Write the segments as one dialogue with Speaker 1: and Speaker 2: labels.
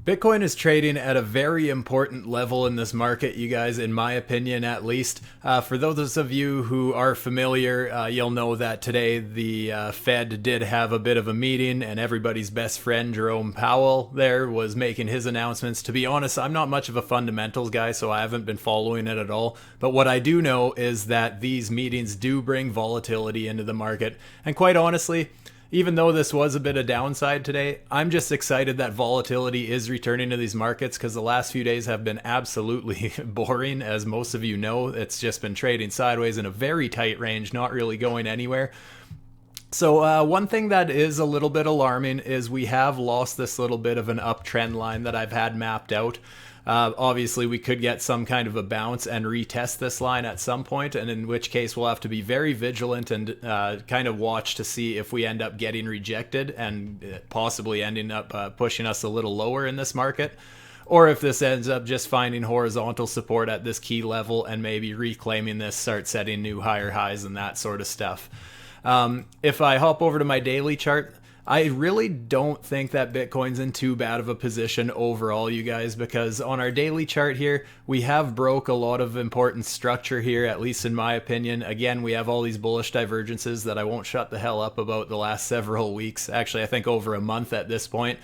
Speaker 1: Bitcoin is trading at a very important level in this market, you guys, in my opinion, at least. For those of you who are familiar, you'll know that today the Fed did have a bit of a meeting, and everybody's best friend, Jerome Powell, there was making his announcements. To be honest, I'm not much of a fundamentals guy, so I haven't been following it at all. But what I do know is that these meetings do bring volatility into the market. And quite honestly, even though this was a bit of downside today, I'm just excited that volatility is returning to these markets because the last few days have been absolutely boring. As most of you know, it's just been trading sideways in a very tight range, not really going anywhere. So one thing that is a little bit alarming is we have lost this little bit of an uptrend line that I've had mapped out. Obviously, we could get some kind of a bounce and retest this line at some point, and in which case we'll have to be very vigilant and kind of watch to see if we end up getting rejected and possibly ending up pushing us a little lower in this market, or if this ends up just finding horizontal support at this key level and maybe reclaiming this, start setting new higher highs and that sort of stuff. If I hop over to my daily chart, I really don't think that Bitcoin's in too bad of a position overall, you guys, because on our daily chart here, we have broke a lot of important structure here, at least in my opinion. Again, we have all these bullish divergences that I won't shut the hell up about the last several weeks. Actually, I think over a month at this point.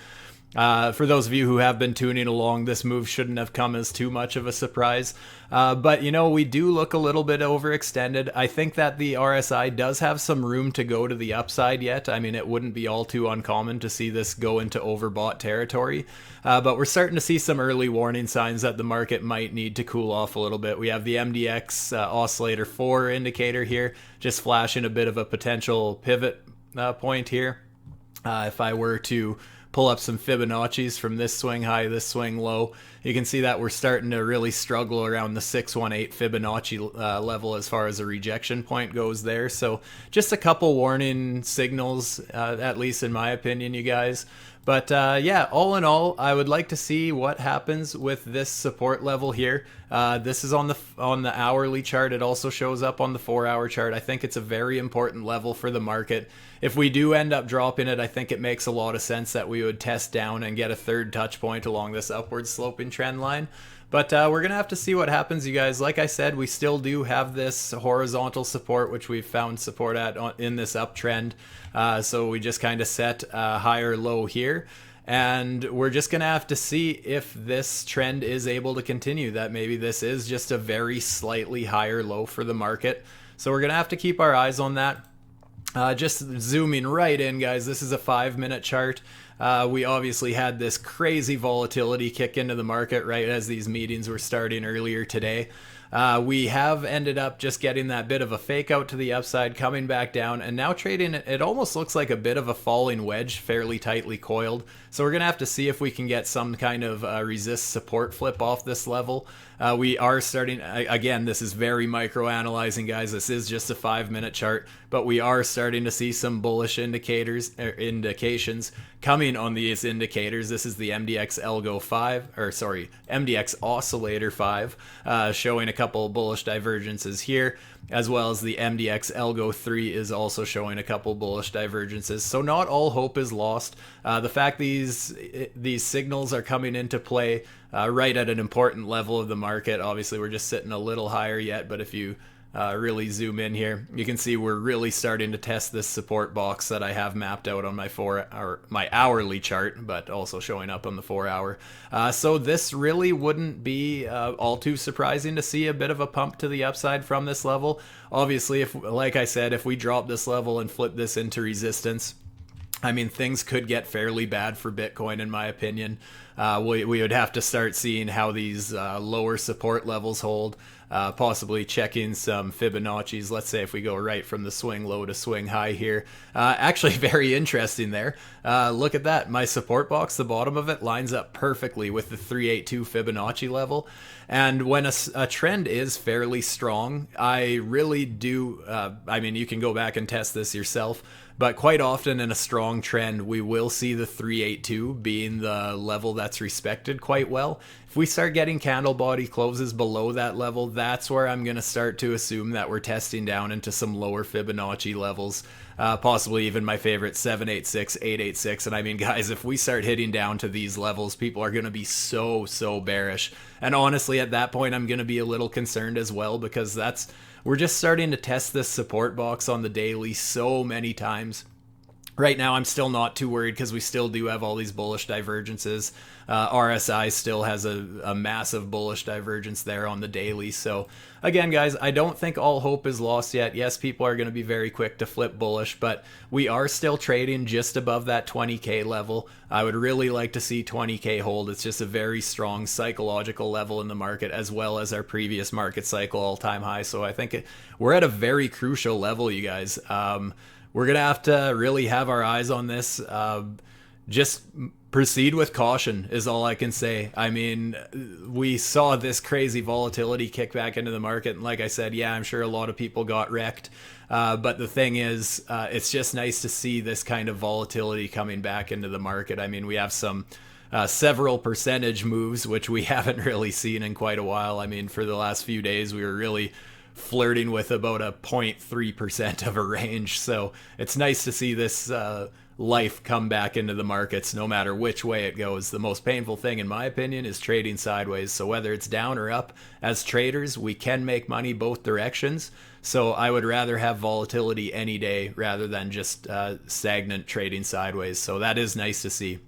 Speaker 1: For those of you who have been tuning along, this move shouldn't have come as too much of a surprise. But, you know, we do look a little bit overextended. I think that the RSI does have some room to go to the upside yet. I mean, it wouldn't be all too uncommon to see this go into overbought territory. But we're starting to see some early warning signs that the market might need to cool off a little bit. We have the MDX oscillator 4 indicator here, just flashing a bit of a potential pivot point here. If I were to pull up some Fibonacci's from this swing high, this swing low, you can see that we're starting to really struggle around the 618 Fibonacci level as far as a rejection point goes there. So just a couple warning signals, at least in my opinion, you guys. But yeah, all in all, I would like to see what happens with this support level here. This is on the hourly chart. It also shows up on the 4-hour chart. I think it's a very important level for the market. If we do end up dropping it, I think it makes a lot of sense that we would test down and get a third touch point along this upward sloping trend line. But we're going to have to see what happens, you guys. Like I said, we still do have this horizontal support, which we've found support at in this uptrend. So we just kind of set a higher low here. And we're just going to have to see if this trend is able to continue, that maybe this is just a very slightly higher low for the market. So we're going to have to keep our eyes on that. Just zooming right in, guys, this is a 5-minute chart. We obviously had this crazy volatility kick into the market right as these meetings were starting earlier today. We have ended up just getting that bit of a fake out to the upside, coming back down, and now trading, it almost looks like a bit of a falling wedge, fairly tightly coiled. So we're going to have to see if we can get some kind of resist support flip off this level. We are starting, again, this is very micro analyzing, guys. This is just a 5-minute chart, but we are starting to see some bullish indications coming on these indicators. This is the MDX Algo 5, or sorry, MDX Oscillator 5, showing a couple bullish divergences here, as well as the MDX Algo 3 is also showing a couple bullish divergences. So not all hope is lost. The fact these signals are coming into play right at an important level of the market. Obviously, we're just sitting a little higher yet, but if you really zoom in here, you can see we're really starting to test this support box that I have mapped out on my hourly chart, but also showing up on the 4-hour. So this really wouldn't be all too surprising to see a bit of a pump to the upside from this level. Obviously, if, like I said, if we drop this level and flip this into resistance, I mean, things could get fairly bad for Bitcoin, in my opinion. We would have to start seeing how these lower support levels hold, possibly checking some Fibonacci's. Let's say if we go right from the swing low to swing high here. Actually, very interesting there. Look at that. My support box, the bottom of it, lines up perfectly with the 382 Fibonacci level. And when a trend is fairly strong, I really do, I mean, you can go back and test this yourself, but quite often in a strong trend, we will see the 382 being the level that's respected quite well. If we start getting candle body closes below that level, that's where I'm going to start to assume that we're testing down into some lower Fibonacci levels. possibly even my favorite 786, 886. And I mean, guys, if we start hitting down to these levels, people are going to be so bearish. And honestly, at that point, I'm going to be a little concerned as well, because we're just starting to test this support box on the daily so many times. Right now, I'm still not too worried because we still do have all these bullish divergences. RSI still has a massive bullish divergence there on the daily. So again, guys, I don't think all hope is lost yet. Yes, people are going to be very quick to flip bullish, but we are still trading just above that 20K level. I would really like to see 20K hold. It's just a very strong psychological level in the market, as well as our previous market cycle all-time high. So I think we're at a very crucial level, you guys. We're going to have to really have our eyes on this. Just proceed with caution is all I can say. I mean, we saw this crazy volatility kick back into the market. And like I said, yeah, I'm sure a lot of people got wrecked. But the thing is, it's just nice to see this kind of volatility coming back into the market. I mean, we have some several percentage moves, which we haven't really seen in quite a while. I mean, for the last few days, we were really flirting with about a 0.3% of a range. So it's nice to see this life come back into the markets no matter which way it goes. The most painful thing, in my opinion, is trading sideways. So whether it's down or up, as traders, we can make money both directions. So I would rather have volatility any day rather than just stagnant trading sideways. So that is nice to see.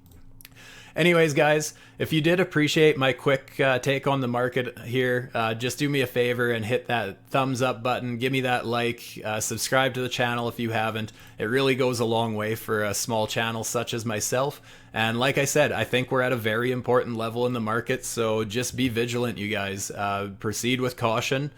Speaker 1: Anyways, guys, if you did appreciate my quick take on the market here, just do me a favor and hit that thumbs up button. Give me that like, subscribe to the channel if you haven't. It really goes a long way for a small channel such as myself. And like I said, I think we're at a very important level in the market, so just be vigilant, you guys. Proceed with caution.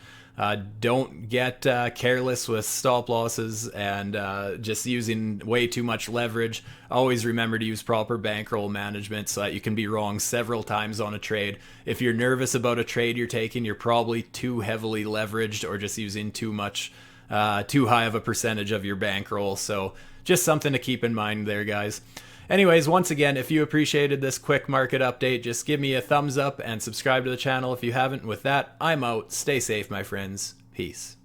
Speaker 1: Don't get careless with stop losses and just using way too much leverage. Always remember to use proper bankroll management so that you can be wrong several times on a trade. If you're nervous about a trade you're taking, you're probably too heavily leveraged or just using too high of a percentage of your bankroll. So just something to keep in mind there, guys. Anyways, once again, if you appreciated this quick market update, just give me a thumbs up and subscribe to the channel if you haven't. With that, I'm out. Stay safe, my friends. Peace.